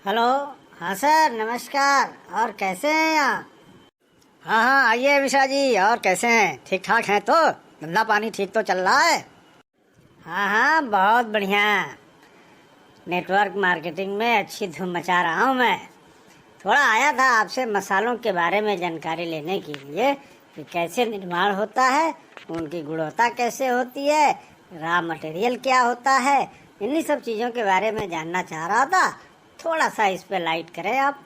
Hello. हाँ sir, नमस्कार। और कैसे हैं आप? हाँ हाँ, आइए विशा जी। और कैसे हैं? ठीक ठाक हैं तो? धंधा पानी ठीक तो चल रहा है? हाँ हाँ, बहुत बढ़िया। नेटवर्क मार्केटिंग में अच्छी धूम मचा रहा हूँ मैं। थोड़ा आया था आपसे मसालों के बारे में जानकारी लेने के लिए कि कैसे निर्माण होता है, उनकी गुणवत्ता कैसे होती है, रॉ मटेरियल क्या होता है, इन्हीं सब चीज़ों के बारे में जानना चाह रहा था। थोड़ा सा इस पे लाइट करें आप।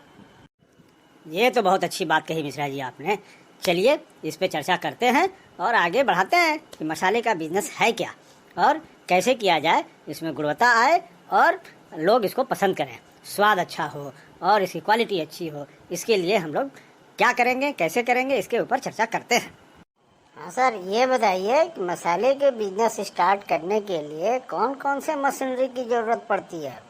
ये तो बहुत अच्छी बात कही मिश्रा जी आपने। चलिए इस पे चर्चा करते हैं और आगे बढ़ाते हैं कि मसाले का बिजनेस है क्या और कैसे किया जाए, इसमें गुणवत्ता आए और लोग इसको पसंद करें, स्वाद अच्छा हो और इसकी क्वालिटी अच्छी हो। इसके लिए हम लोग क्या करेंगे, कैसे करेंगे, इसके ऊपर चर्चा करते हैं। हाँ सर, ये बताइए कि मसाले के बिजनेस स्टार्ट करने के लिए कौन कौन से मशीनरी की ज़रूरत पड़ती है।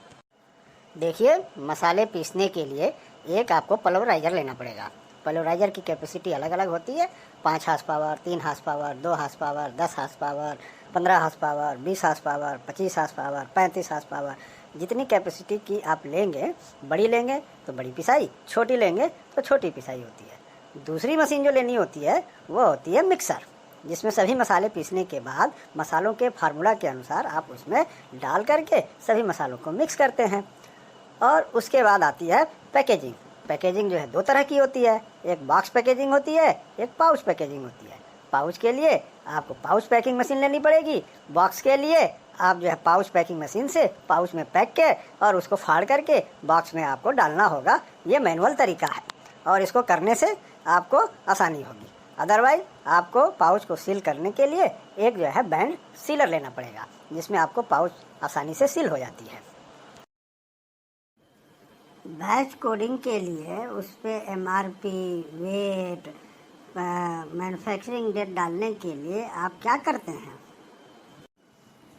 देखिए, मसाले पीसने के लिए एक आपको पल्वराइज़र लेना पड़ेगा। पल्वराइज़र की कैपेसिटी अलग अलग होती है। 5 horse power, 3 horse power, 2 horse power, 10 horse power, 15 horse power, 20 horse power, 25 horse power, 35 horse power. जितनी कैपेसिटी की आप लेंगे, बड़ी लेंगे तो बड़ी पिसाई, छोटी लेंगे तो छोटी पिसाई होती है। दूसरी मशीन जो लेनी होती है वो होती है मिक्सर, जिसमें सभी मसाले पीसने के बाद मसालों के फार्मूला के अनुसार आप उसमें डाल करके सभी मसालों को मिक्स करते हैं। और उसके बाद आती है पैकेजिंग। पैकेजिंग जो है 2 तरह की होती है, एक बॉक्स पैकेजिंग होती है, एक पाउच पैकेजिंग होती है। पाउच के लिए आपको पाउच पैकिंग मशीन लेनी पड़ेगी। बॉक्स के लिए आप जो है पाउच पैकिंग मशीन से पाउच में पैक के और उसको फाड़ करके बॉक्स में आपको डालना होगा। ये मैनुअल तरीका है और इसको करने से आपको आसानी होगी। अदरवाइज आपको पाउच को सील करने के लिए एक जो है बैंड सीलर लेना पड़ेगा, जिसमें आपको पाउच आसानी से सील हो जाती है। बैच कोडिंग के लिए उस पर MRP, वेट, मैन्युफैक्चरिंग डेट डालने के लिए आप क्या करते हैं?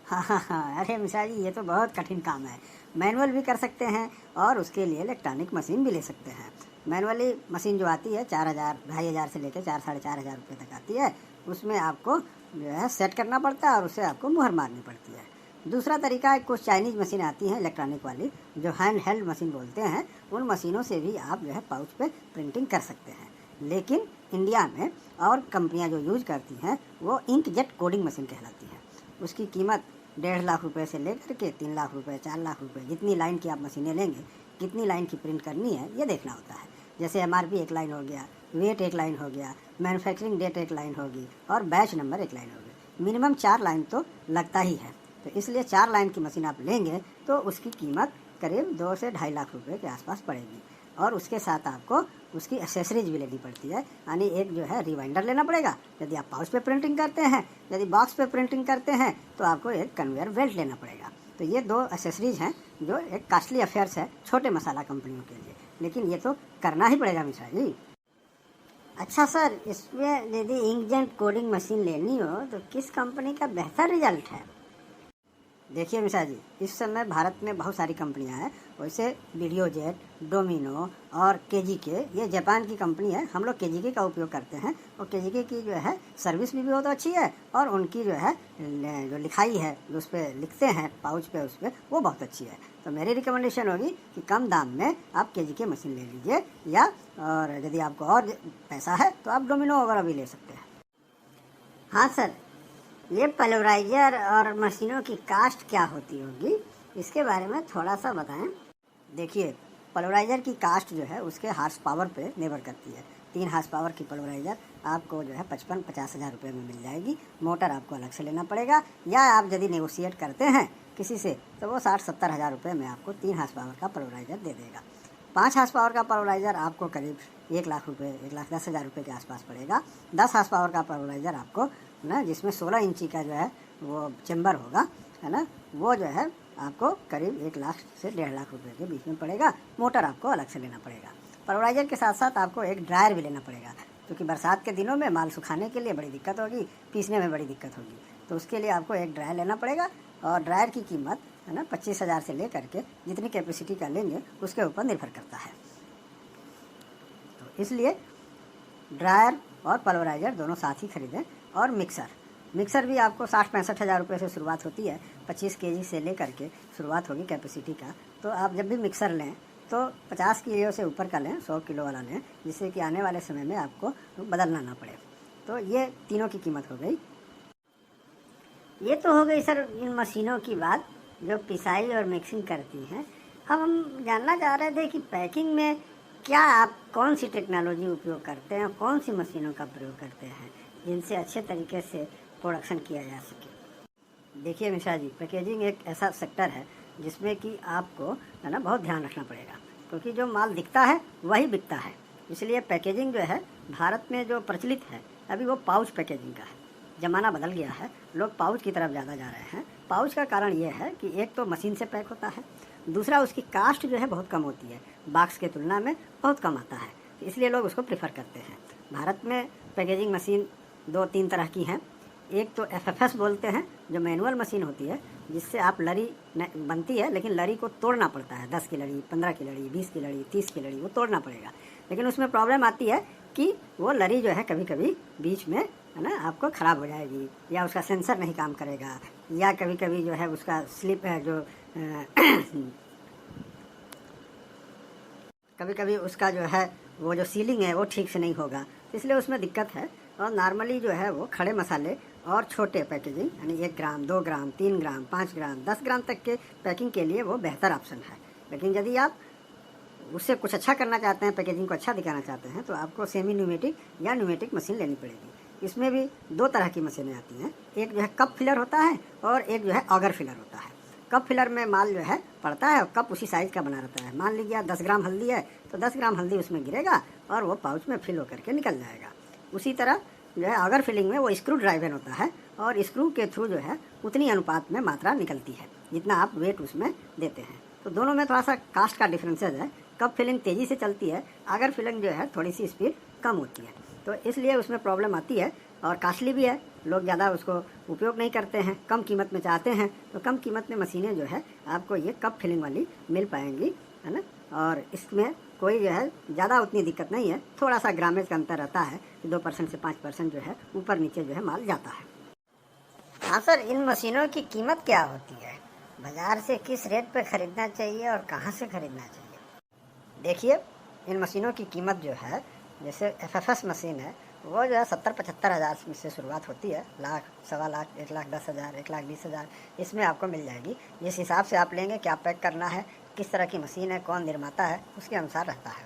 हाँ हाँ हाँ, अरे मिश्रा जी, ये तो बहुत कठिन काम है। मैनुअल भी कर सकते हैं और उसके लिए इलेक्ट्रॉनिक मशीन भी ले सकते हैं। मैनुअली मशीन जो आती है 4,000, 2,500 से लेकर 4 साढ़े 4 हज़ार रुपये तक आती है। उसमें आपको जो है सेट करना पड़ता है और उससे आपको मुहर मारनी पड़ती है। दूसरा तरीका है, कुछ चाइनीज़ मशीन आती हैं इलेक्ट्रॉनिक वाली, जो हैंड हेल्ड मशीन बोलते हैं। उन मशीनों से भी आप जो है पाउच पे प्रिंटिंग कर सकते हैं। लेकिन इंडिया में और कंपनियां जो यूज करती हैं वो इंकजेट कोडिंग मशीन कहलाती है। उसकी कीमत 1.5 लाख रुपए से लेकर के 3 लाख रुपए, 4 लाख रुपए, जितनी लाइन की आप मशीनें लेंगे, कितनी लाइन की प्रिंट करनी है ये देखना होता है। जैसे MRP 1 लाइन हो गया, वेट 1 लाइन हो गया, मैन्युफैक्चरिंग डेट 1 लाइन होगी और बैच नंबर 1 लाइन होगी। मिनिमम 4 लाइन तो लगता ही है। तो इसलिए 4 लाइन की मशीन आप लेंगे तो उसकी कीमत करीब 2 से 2.5 लाख रुपए के आसपास पड़ेगी। और उसके साथ आपको उसकी एक्सेसरीज भी लेनी पड़ती है, यानी एक जो है रिवाइंडर लेना पड़ेगा यदि आप पाउच पे प्रिंटिंग करते हैं। यदि बॉक्स पे प्रिंटिंग करते हैं तो आपको एक कन्वेयर बेल्ट लेना पड़ेगा। तो ये 2 एक्सेसरीज हैं जो एक कॉस्टली अफेयर्स है छोटे मसाला कंपनियों के लिए, लेकिन ये तो करना ही पड़ेगा मिश्रा जी। अच्छा सर, इसमें यदि इंकजेट कोडिंग मशीन लेनी हो तो किस कंपनी का बेहतर रिजल्ट है? देखिए मिश्रा जी, इस समय भारत में बहुत सारी कंपनियां हैं। वैसे वीडियोजेट, डोमिनो और केजीके, ये जापान की कंपनी है। हम लोग केजीके का उपयोग करते हैं और केजीके की जो है सर्विस भी बहुत अच्छी है और उनकी जो है जो लिखाई है, जो उस पर लिखते हैं पाउच पे, उस पर वो बहुत अच्छी है। तो मेरी रिकमेंडेशन होगी कि कम दाम में आप केजीके मशीन ले लीजिए, या और यदि आपको और पैसा है तो आप डोमिनो वगैरह भी ले सकते हैं। हाँ सर, ये पल्वराइजर और मशीनों की कास्ट क्या होती होगी, इसके बारे में थोड़ा सा बताएं। देखिए, पल्वराइजर की कास्ट जो है उसके हार्स पावर पे निर्भर करती है। 3 हार्स पावर की पल्वराइजर आपको जो है 55-50 हज़ार रुपये में मिल जाएगी। मोटर आपको अलग से लेना पड़ेगा, या आप यदि नेगोशिएट करते हैं किसी से तो वो 60-70 हज़ार रुपये में आपको 3 हार्स पावर का पल्वराइजर दे देगा। 5 हार्स पावर का पल्वराइजर आपको करीब 1 लाख रुपये, 1,10,000 रुपये के आसपास पड़ेगा। 10 हार्स पावर का पल्वराइजर आपको ना, जिसमें 16 इंची का जो है वो चेम्बर होगा, है ना, वो जो है आपको करीब 1 लाख से 1.5 लाख रुपए के बीच में पड़ेगा। मोटर आपको अलग से लेना पड़ेगा। पल्वराइजर के साथ साथ आपको एक ड्रायर भी लेना पड़ेगा, क्योंकि बरसात के दिनों में माल सुखाने के लिए बड़ी दिक्कत होगी, पीसने में बड़ी दिक्कत होगी। तो उसके लिए आपको एक ड्रायर लेना पड़ेगा और ड्रायर की कीमत है ना 25,000 से लेकर के जितनी कैपेसिटी का लेंगे उसके ऊपर निर्भर करता है। तो इसलिए ड्रायर और पल्वराइजर दोनों साथ ही खरीदें। और मिक्सर भी आपको 60-65 हज़ार रुपये से शुरुआत होती है। 25 केजी से लेकर के शुरुआत होगी कैपेसिटी का। तो आप जब भी मिक्सर लें तो 50 किलो से ऊपर का लें, 100 किलो वाला लें, जिससे कि आने वाले समय में आपको बदलना ना पड़े। तो ये तीनों की कीमत हो गई। ये तो हो गई सर इन मशीनों की बात जो पिसाई और मिक्सिंग करती हैं। अब हम जानना चाह रहे थे कि पैकिंग में क्या आप कौन सी टेक्नोलॉजी उपयोग करते हैं, कौन सी मशीनों का प्रयोग करते हैं जिनसे अच्छे तरीके से प्रोडक्शन किया जा सके। देखिए मिश्रा जी, पैकेजिंग एक ऐसा सेक्टर है जिसमें कि आपको है ना बहुत ध्यान रखना पड़ेगा, क्योंकि जो माल दिखता है वही बिकता है। इसलिए पैकेजिंग जो है भारत में जो प्रचलित है अभी वो पाउच पैकेजिंग का है। ज़माना बदल गया है, लोग पाउच की तरफ ज़्यादा जा रहे हैं। पाउच का कारण ये है कि एक तो मशीन से पैक होता है, दूसरा उसकी कास्ट जो है बहुत कम होती है, बॉक्स के तुलना में बहुत कम आता है, इसलिए लोग उसको प्रेफर करते हैं। भारत में पैकेजिंग मशीन 2-3 तरह की हैं। एक तो FFS बोलते हैं, जो मैनुअल मशीन होती है, जिससे आप लड़ी बनती है लेकिन लड़ी को तोड़ना पड़ता है। 10 की लड़ी, 15 की लड़ी, 20 की लड़ी, 30 की लड़ी, वो तोड़ना पड़ेगा। लेकिन उसमें प्रॉब्लम आती है कि वो लड़ी जो है कभी कभी बीच में है ना आपको ख़राब हो जाएगी, या उसका सेंसर नहीं काम करेगा, या कभी कभी जो है उसका स्लिप है जो कभी कभी उसका जो है वो जो सीलिंग है वो ठीक से नहीं होगा, इसलिए उसमें दिक्कत है। और नॉर्मली जो है वो खड़े मसाले और छोटे पैकेजिंग यानी 1 ग्राम, 2 ग्राम, 3 ग्राम, 5 ग्राम, 10 ग्राम तक के पैकिंग के लिए वो बेहतर ऑप्शन है। लेकिन यदि आप उससे कुछ अच्छा करना चाहते हैं, पैकेजिंग को अच्छा दिखाना चाहते हैं, तो आपको सेमी न्यूमेटिक या न्यूमेटिक मशीन लेनी पड़ेगी। इसमें भी 2 तरह की मशीनें आती हैं। एक जो है कप फिलर होता है और एक जो है ऑगर फिलर होता है। कप फिलर में माल जो है पड़ता है और कप उसी साइज़ का बना रहता है। मान लीजिए 10 ग्राम हल्दी है तो 10 ग्राम हल्दी उसमें गिरेगा और वो पाउच में फिल होकर के निकल जाएगा। उसी तरह जो है ऑगर फिलिंग में वो स्क्रू ड्राइवर होता है और स्क्रू के थ्रू जो है उतनी अनुपात में मात्रा निकलती है जितना आप वेट उसमें देते हैं। तो दोनों में थोड़ा सा कास्ट का डिफरेंसेस है। कप फिलिंग तेज़ी से चलती है, ऑगर फिलिंग जो है थोड़ी सी स्पीड कम होती है, तो इसलिए उसमें प्रॉब्लम आती है और कास्टली भी है। लोग ज़्यादा उसको उपयोग नहीं करते हैं, कम कीमत में चाहते हैं, तो कम कीमत में मशीनें जो है आपको ये कप फिलिंग वाली मिल पाएंगी, है ना। और इसमें कोई जो है ज़्यादा उतनी दिक्कत नहीं है, थोड़ा सा ग्रामेज का अंतर रहता है कि 2% से 5% जो है ऊपर नीचे जो है माल जाता है। हाँ सर, इन मशीनों की कीमत क्या होती है, बाज़ार से किस रेट पर ख़रीदना चाहिए और कहाँ से ख़रीदना चाहिए? देखिए, इन मशीनों की कीमत जो है, जैसे FFS मशीन है वो जो है 70-75 हज़ार में से शुरुआत होती है। लाख, 1.25 लाख, 1,10,000, 1,20,000 इसमें आपको मिल जाएगी। जिस हिसाब से आप लेंगे, क्या पैक करना है, किस तरह की मशीन है, कौन निर्माता है, उसके अनुसार रहता है।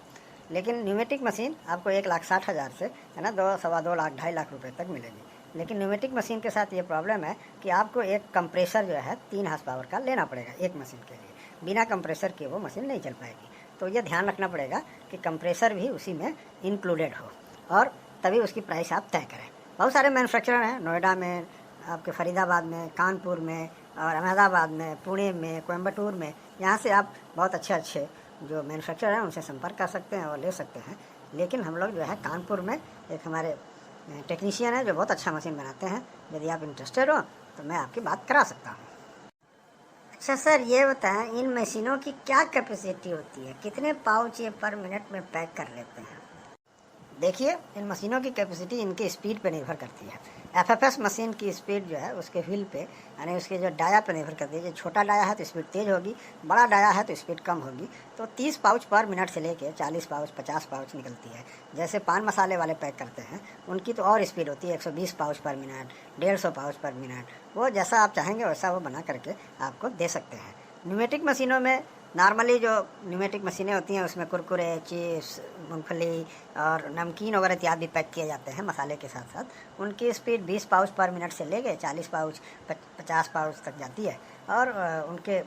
लेकिन न्यूमेटिक मशीन आपको 1,60,000 से है ना 2, 2.25 लाख, 2.5 लाख रुपये तक मिलेगी। लेकिन न्यूमेटिक मशीन के साथ ये प्रॉब्लम है कि आपको एक कंप्रेसर जो है 3 हॉर्स पावर का लेना पड़ेगा एक मशीन के लिए। बिना कंप्रेसर के वो मशीन नहीं चल पाएगी। तो ये ध्यान रखना पड़ेगा कि कंप्रेसर भी उसी में इंक्लूडेड हो और तभी उसकी प्राइस आप तय करें। बहुत सारे मैन्युफैक्चरर हैं, नोएडा में, आपके फरीदाबाद में, कानपुर में और अहमदाबाद में, पुणे में, कोयम्बटूर में। यहाँ से आप बहुत अच्छे जो मैन्युफैक्चरर हैं उनसे संपर्क कर सकते हैं और ले सकते हैं। लेकिन हम लोग जो है कानपुर में एक हमारे टेक्नीशियन है जो बहुत अच्छा मशीन बनाते हैं। यदि आप इंटरेस्टेड हो तो मैं आपकी बात करा सकता हूँ। अच्छा सर, ये बताएं इन मशीनों की क्या कैपेसिटी होती है, कितने पाउच ये पर मिनट में पैक कर लेते हैं? देखिए, इन मशीनों की कैपेसिटी इनके स्पीड पे निर्भर करती है। FFS मशीन की स्पीड जो है उसके व्हील पे यानी उसके जो डाया पे निर्भर करती है। जो छोटा डाया है तो स्पीड तेज़ होगी, बड़ा डाया है तो स्पीड कम होगी। तो 30 पाउच पर मिनट से लेके 40 पाउच, 50 पाउच निकलती है। जैसे पान मसाले वाले पैक करते हैं उनकी तो और स्पीड होती है, 120 पाउच पर मिनट, 150 पाउच पर मिनट। वो जैसा आप चाहेंगे वैसा वो बना करके आपको दे सकते हैं। न्यूमेटिक मशीनों में नॉर्मली जो न्यूमेटिक मशीनें होती हैं उसमें कुरकुरे, चिप्स, मूंगफली और नमकीन वगैरह इत्यादि पैक किए जाते हैं मसाले के साथ साथ। उनकी स्पीड 20 पाउच पर मिनट से लेके 40 पाउच, 50 पाउच तक जाती है। और उनके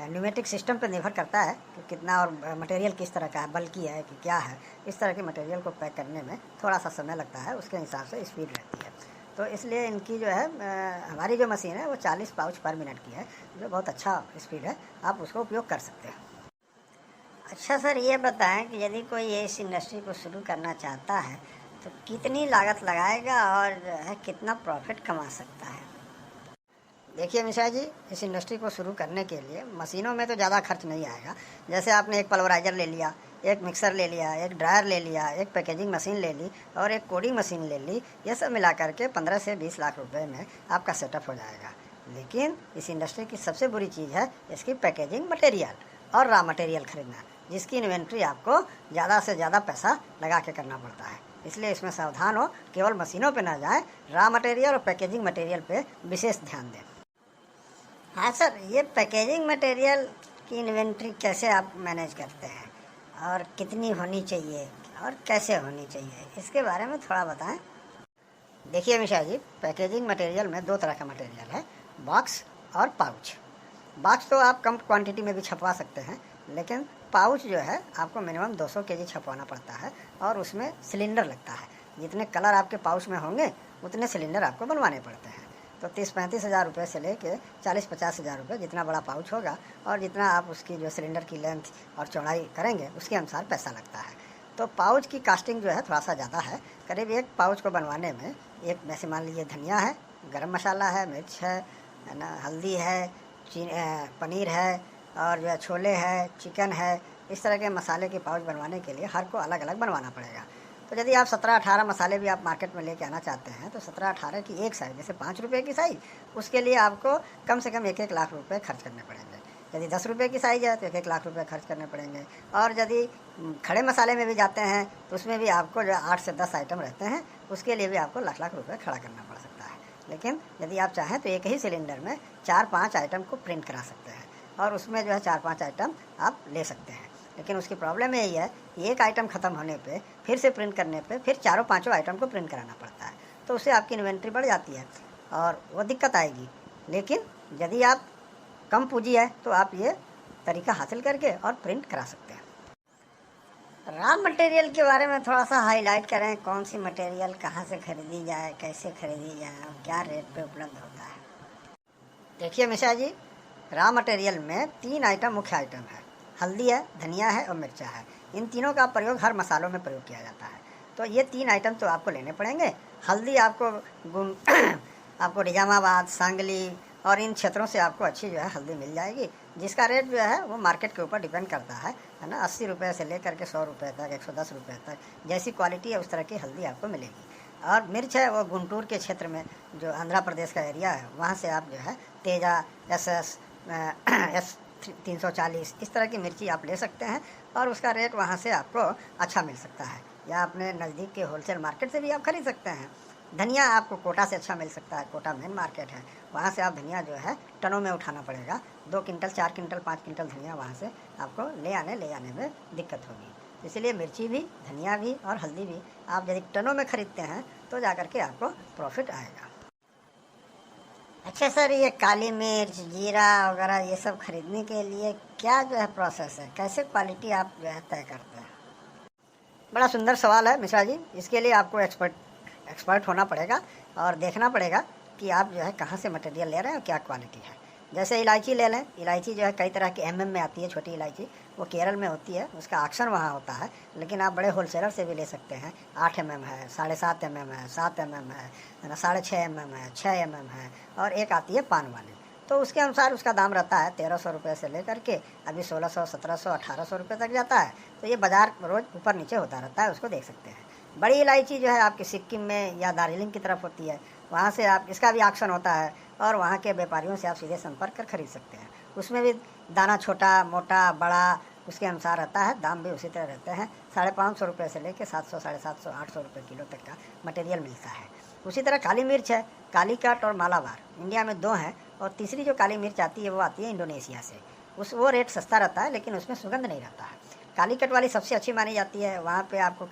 न्यूमेटिक सिस्टम पर निर्भर करता है कि कितना और मटेरियल किस तरह का है, बल्कि है कि क्या है। इस तरह के मटेरियल को पैक करने में थोड़ा सा समय लगता है, उसके हिसाब से स्पीड रहती है। तो इसलिए इनकी जो है हमारी जो मशीन है वो 40 पाउच पर मिनट की है, जो बहुत अच्छा स्पीड है, आप उसको उपयोग कर सकते हैं। अच्छा सर, ये बताएं कि यदि कोई इस इंडस्ट्री को शुरू करना चाहता है तो कितनी लागत लगाएगा और जो है कितना प्रॉफिट कमा सकता है? देखिए मिश्रा जी, इस इंडस्ट्री को शुरू करने के लिए मशीनों में तो ज़्यादा खर्च नहीं आएगा। जैसे आपने एक पल्वराइज़र ले लिया, एक मिक्सर ले लिया, एक ड्रायर ले लिया, एक पैकेजिंग मशीन ले ली और एक कोडिंग मशीन ले ली, ये सब मिला करके 15 से 20 लाख रुपए में आपका सेटअप हो जाएगा। लेकिन इस इंडस्ट्री की सबसे बुरी चीज़ है इसकी पैकेजिंग मटेरियल और रॉ मटेरियल खरीदना। जिसकी इन्वेंट्री आपको ज़्यादा से ज़्यादा पैसा लगा के करना पड़ता है। इसलिए इसमें सावधान हो, केवल मशीनों पे ना जाए, रॉ मटेरियल और पैकेजिंग मटेरियल पे विशेष ध्यान दें। हाँ सर, ये पैकेजिंग मटेरियल की इन्वेंट्री कैसे आप मैनेज करते हैं और कितनी होनी चाहिए और कैसे होनी चाहिए, इसके बारे में थोड़ा बताएं। देखिए मिश्रा जी, पैकेजिंग मटेरियल में दो तरह का मटेरियल है, बॉक्स और पाउच। बॉक्स तो आप कम क्वांटिटी में भी छपवा सकते हैं, लेकिन पाउच जो है आपको मिनिमम 200 केजी छपवाना पड़ता है और उसमें सिलेंडर लगता है। जितने कलर आपके पाउच में होंगे उतने सिलेंडर आपको बनवाने पड़ते हैं। तो 30-35 हज़ार रुपये से लेके 40-50 हज़ार रुपये जितना बड़ा पाउच होगा और जितना आप उसकी जो सिलेंडर की लेंथ और चौड़ाई करेंगे उसके अनुसार पैसा लगता है। तो पाउच की कास्टिंग जो है थोड़ा सा ज़्यादा है। करीब एक पाउच को बनवाने में एक, वैसे मान लीजिए धनिया है, गरम मसाला है, मिर्च है ना, हल्दी है, पनीर है और जो है छोले है, चिकन है, इस तरह के मसाले के पाउच बनवाने के लिए हर को अलग अलग बनवाना पड़ेगा। तो यदि आप 17-18 मसाले भी आप मार्केट में लेके आना चाहते हैं तो 17-18 की एक साइज़, जैसे 5 रुपये की साइज़, उसके लिए आपको कम से कम 1-1 लाख रुपए खर्च करने पड़ेंगे। यदि 10 रुपये की साइज़ है तो 1-1 लाख रुपए खर्च करने पड़ेंगे। और यदि खड़े मसाले में भी जाते हैं तो उसमें भी आपको जो 8 से 10 आइटम रहते हैं, उसके लिए भी आपको लाख रुपए खड़ा करना पड़ सकता है। लेकिन यदि आप चाहें तो एक ही सिलेंडर में 4-5 आइटम को प्रिंट करा सकते हैं और उसमें जो है 4-5 आइटम आप ले सकते हैं। लेकिन उसकी प्रॉब्लम यही है कि एक आइटम ख़त्म होने पे फिर से प्रिंट करने पे फिर 4-5 आइटम को प्रिंट कराना पड़ता है, तो उससे आपकी इन्वेंट्री बढ़ जाती है और वो दिक्कत आएगी। लेकिन यदि आप कम पूंजी है तो आप ये तरीका हासिल करके और प्रिंट करा सकते हैं। रॉ मटेरियल के बारे में थोड़ा सा हाईलाइट करें, कौन सी मटेरियल कहाँ से खरीदी जाए, कैसे खरीदी जाए और क्या रेट पे उपलब्ध होता है। देखिए मिश्रा जी, रॉ मटेरियल में 3 आइटम मुख्य आइटम है, हल्दी है, धनिया है और मिर्चा है। इन तीनों का प्रयोग हर मसालों में प्रयोग किया जाता है। तो ये 3 आइटम तो आपको लेने पड़ेंगे। हल्दी आपको आपको निजामाबाद, सांगली और इन क्षेत्रों से आपको अच्छी जो है हल्दी मिल जाएगी, जिसका रेट जो है वो मार्केट के ऊपर डिपेंड करता है ना। 80 रुपये से लेकर के 100 रुपये तक, 110 रुपये तक, जैसी क्वालिटी है उस तरह की हल्दी आपको मिलेगी। और मिर्च है वो गुंटूर के क्षेत्र में, जो आंध्र प्रदेश का एरिया है, वहाँ से आप जो है तेजा, S340 इस तरह की मिर्ची आप ले सकते हैं और उसका रेट वहाँ से आपको अच्छा मिल सकता है, या अपने नज़दीक के होलसेल मार्केट से भी आप खरीद सकते हैं। धनिया आपको कोटा से अच्छा मिल सकता है, कोटा मेन मार्केट है, वहाँ से आप धनिया जो है टनों में उठाना पड़ेगा। 2 क्विंटल, 4 क्विंटल, 5 क्विंटल धनिया वहाँ से आपको ले आने में दिक्कत होगी। इसलिए मिर्ची भी, धनिया भी और हल्दी भी आप यदि टनों में खरीदते हैं तो जा करके आपको प्रॉफिट आएगा। अच्छा सर, ये काली मिर्च, जीरा वगैरह ये सब खरीदने के लिए क्या जो है प्रोसेस है, कैसे क्वालिटी आप जो है तय करते हैं? बड़ा सुंदर सवाल है मिश्रा जी। इसके लिए आपको एक्सपर्ट होना पड़ेगा और देखना पड़ेगा कि आप जो है कहाँ से मटेरियल ले रहे हैं और क्या क्वालिटी है। जैसे इलायची ले लें, इलायची जो है कई तरह की MM में आती है, छोटी इलायची, वो केरल में होती है, उसका ऑक्शन वहाँ होता है। लेकिन आप बड़े होलसेलर से भी ले सकते हैं। 8 mm है, 7.5 mm है, 7 mm है ना, 6.5 mm है, 6 mm है और एक आती है पान वाली। तो उसके अनुसार उसका दाम रहता है 1300 रुपये से लेकर के अभी 1600, 1700, 1800 रुपये तक जाता है। तो ये बाज़ार रोज़ ऊपर नीचे होता रहता है, उसको देख सकते हैं। बड़ी इलायची जो है आपकी सिक्किम में या दार्जिलिंग की तरफ होती है, वहाँ से आप, इसका भी ऑक्शन होता है और वहाँ के व्यापारियों से आप सीधे संपर्क कर खरीद सकते हैं। उसमें भी दाना छोटा, मोटा, बड़ा उसके अनुसार रहता है, दाम भी उसी तरह रहते हैं। 550 रुपये से लेकर 700, 750, 800 रुपये किलो तक का मटेरियल मिलता है। उसी तरह काली मिर्च है, कालीकट और मालाबार, इंडिया में 2 हैं और तीसरी जो काली मिर्च आती है वो आती है इंडोनेशिया से। वो रेट सस्ता रहता है लेकिन उसमें सुगंध नहीं रहता है। कालीकट वाली सबसे अच्छी मानी जाती है। वहाँ पे आपको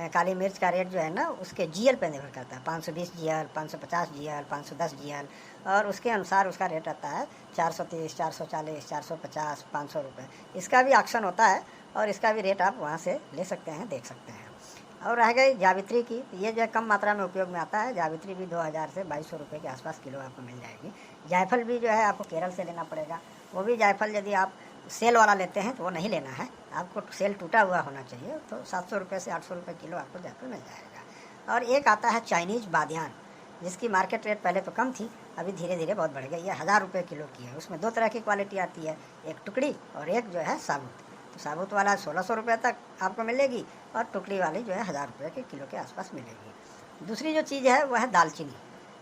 काली मिर्च का रेट जो है ना उसके GL पे निर्भर करता है, 520 GL, 550 GL, 510 GL और उसके अनुसार उसका रेट रहता है 430, 440, 450, 500 रुपये। इसका भी ऑक्शन होता है और इसका भी रेट आप वहाँ से ले सकते हैं, देख सकते हैं। और रह गई जावित्री की, ये जो है कम मात्रा में उपयोग में आता है। जावित्री भी 2000 से 2200 रुपये के आसपास किलो आपको मिल जाएगी। जायफल भी जो है आपको केरल से लेना पड़ेगा। वो भी जायफल यदि आप सेल वाला लेते हैं तो वो नहीं लेना है, आपको सेल टूटा हुआ होना चाहिए। तो 700 रुपये से 800 रुपये किलो आपको जायफल मिल जाएगा। और एक आता है चाइनीज़ बादियान, जिसकी मार्केट रेट पहले तो कम थी, अभी धीरे धीरे बहुत बढ़ गई है। 1000 रुपये किलो की है। उसमें 2 तरह की क्वालिटी आती है, एक टुकड़ी और एक जो है साबुत। तो साबुत वाला 1600 रुपये तक आपको मिलेगी और टुकड़ी वाली जो है 1000 रुपये के किलो के आसपास मिलेगी। दूसरी जो चीज़ है वह है दालचीनी।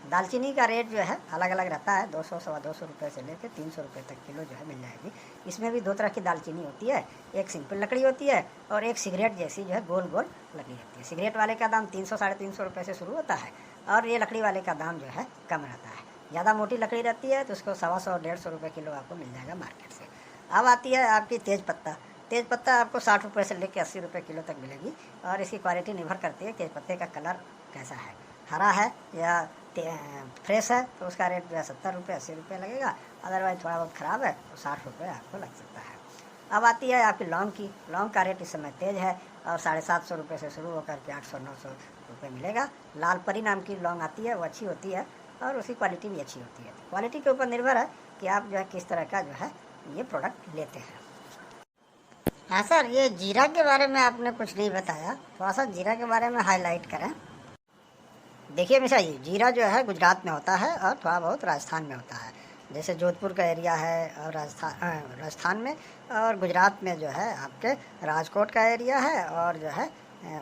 दालचीनी का रेट जो है अलग अलग रहता है, 200 सवा 200 रुपये से लेकर 300 रुपये तक किलो जो है मिल जाएगी। इसमें भी दो तरह की दालचीनी होती है, एक सिंपल लकड़ी होती है और एक सिगरेट जैसी जो है गोल गोल लकड़ी होती है। सिगरेट वाले का दाम 300 साढ़े 300 रुपये से शुरू होता है और ये लकड़ी वाले का दाम जो है कम रहता है। ज़्यादा मोटी लकड़ी रहती है तो उसको 125 150 रुपये किलो आपको मिल जाएगा मार्केट से। अब आती है आपकी तेज़ पत्ता। तेज़ पत्ता आपको 60 रुपये से लेकर 80 रुपये किलो तक मिलेगी और इसकी क्वालिटी निर्भर करती है तेज़ पत्ते का कलर कैसा है, हरा है या फ्रेश है तो उसका रेट जो है 70 रुपये 80 रुपये लगेगा। अदरवाइज थोड़ा बहुत ख़राब है तो 60 रुपये आपको लग सकता है। अब आती है आपकी लौंग की। लौंग का रेट इस समय तेज़ है और 750 रुपये से शुरू होकर के 800 900 रुपये मिलेगा। लाल परी नाम की लौंग आती है, वो अच्छी होती है और उसकी क्वालिटी भी अच्छी होती है। क्वालिटी के ऊपर निर्भर है कि आप जो है किस तरह का जो है ये प्रोडक्ट लेते हैं। हाँ सर, ये जीरा के बारे में आपने कुछ नहीं बताया, थोड़ा सा जीरा के बारे में हाईलाइट करें। देखिए हमेशा ये जीरा जो है गुजरात में होता है और थोड़ा बहुत राजस्थान में होता है, जैसे जोधपुर का एरिया है और राजस्थान में, और गुजरात में जो है आपके राजकोट का एरिया है और जो है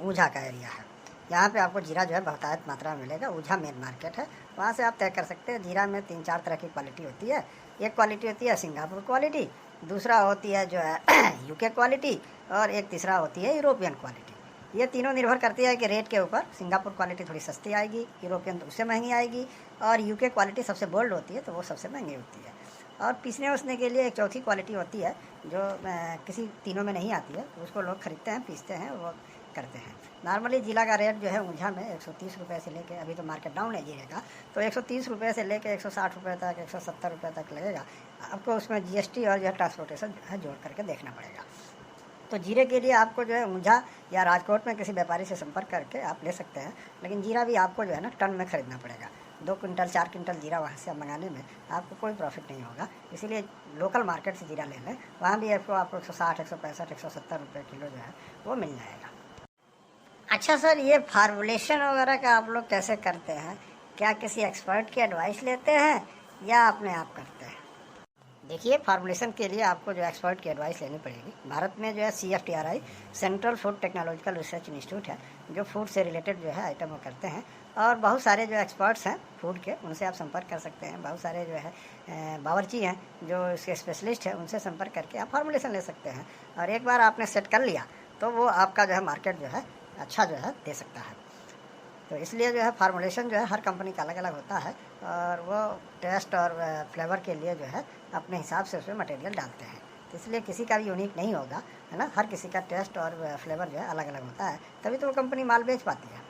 ऊंझा का एरिया है। यहाँ पे आपको जीरा जो है बहुतायत मात्रा में मिलेगा। ऊंझा मेन मार्केट है, वहाँ से आप तय कर सकते हैं। जीरा में 3-4 तरह की क्वालिटी होती है। एक क्वालिटी होती है सिंगापुर क्वालिटी, दूसरा होती है जो है यूके क्वालिटी और एक तीसरा होती है यूरोपियन क्वालिटी। ये तीनों निर्भर करती है कि रेट के ऊपर। सिंगापुर क्वालिटी थोड़ी सस्ती आएगी, यूरोपियन तो उससे महंगी आएगी और यूके क्वालिटी सबसे बोल्ड होती है तो वो सबसे महंगी होती है। और पीसने उसने के लिए एक चौथी क्वालिटी होती है जो किसी तीनों में नहीं आती है, तो उसको लोग खरीदते हैं, पीसते हैं, वो करते हैं। नॉर्मली जीरा का रेट जो है ऊंझा में 130 रुपये से लेके, अभी तो मार्केट डाउन है जीरे का, तो 130 रुपये से लेके 160 रुपये तक, 170 रुपये तक लगेगा आपको। उसमें GST और जो है ट्रांसपोर्टेशन जो है जोड़ करके देखना पड़ेगा। तो जीरे के लिए आपको जो है ऊंझा या राजकोट में किसी व्यापारी से संपर्क करके आप ले सकते हैं, लेकिन जीरा भी आपको जो है ना टन में ख़रीदना पड़ेगा। 2 क्विंटल 4 क्विंटल जीरा वहाँ से मंगाने में आपको कोई प्रॉफिट नहीं होगा। इसीलिए लोकल मार्केट से जीरा ले लें, वहाँ भी आपको 160 165 170 रुपये किलो जो है वो मिल जाएगा। अच्छा सर, ये फार्मूलेशन वगैरह का आप लोग कैसे करते हैं? क्या किसी एक्सपर्ट की एडवाइस लेते हैं या अपने आप करते हैं? देखिए, फार्मूलेशन के लिए आपको जो एक्सपर्ट की एडवाइस लेनी पड़ेगी। भारत में जो है CFTRI central food technological research institute है, जो फूड से रिलेटेड जो है आइटम वो करते हैं और बहुत सारे जो एक्सपर्ट्स हैं फूड के, उनसे आप संपर्क कर सकते हैं। बहुत सारे जो है बावर्ची हैं जो इसके स्पेशलिस्ट हैं, उनसे संपर्क करके आप फार्मूलेशन ले सकते हैं और एक बार आपने सेट कर लिया तो वो आपका जो है मार्केट जो है अच्छा जो है दे सकता है। तो इसलिए जो है फार्मूलेशन जो है हर कंपनी का अलग अलग होता है और वो टेस्ट और फ्लेवर के लिए जो है अपने हिसाब से उसमें मटेरियल डालते हैं। तो इसलिए किसी का भी यूनिक नहीं होगा, है ना। हर किसी का टेस्ट और फ्लेवर जो है अलग अलग होता है, तभी तो वो कंपनी माल बेच पाती है।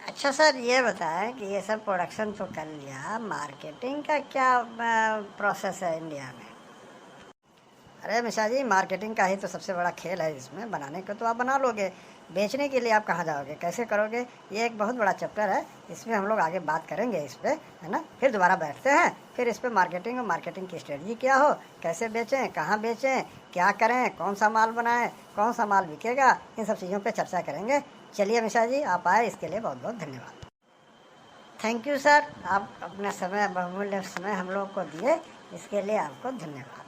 अच्छा सर, ये बताएं कि ये सब प्रोडक्शन तो कर लिया, मार्केटिंग का क्या प्रोसेस है इंडिया में? अरे मिश्रा जी, मार्केटिंग का ही तो सबसे बड़ा खेल है इसमें। बनाने को तो आप बना लोगे, बेचने के लिए आप कहाँ जाओगे, कैसे करोगे, ये एक बहुत बड़ा चैप्टर है। इसमें हम लोग आगे बात करेंगे इस पर, है ना। फिर दोबारा बैठते हैं, फिर इस पर मार्केटिंग और मार्केटिंग की स्ट्रेटजी क्या हो, कैसे बेचें, कहाँ बेचें, क्या करें, कौन सा माल बनाएं, कौन सा माल बिकेगा, इन सब चीज़ों पर चर्चा करेंगे। चलिए मिश्रा जी, आप आए, इसके लिए बहुत बहुत धन्यवाद। थैंक यू सर, आप अपना समय, बहुमूल्य समय हम लोग को दिए, इसके लिए आपको धन्यवाद।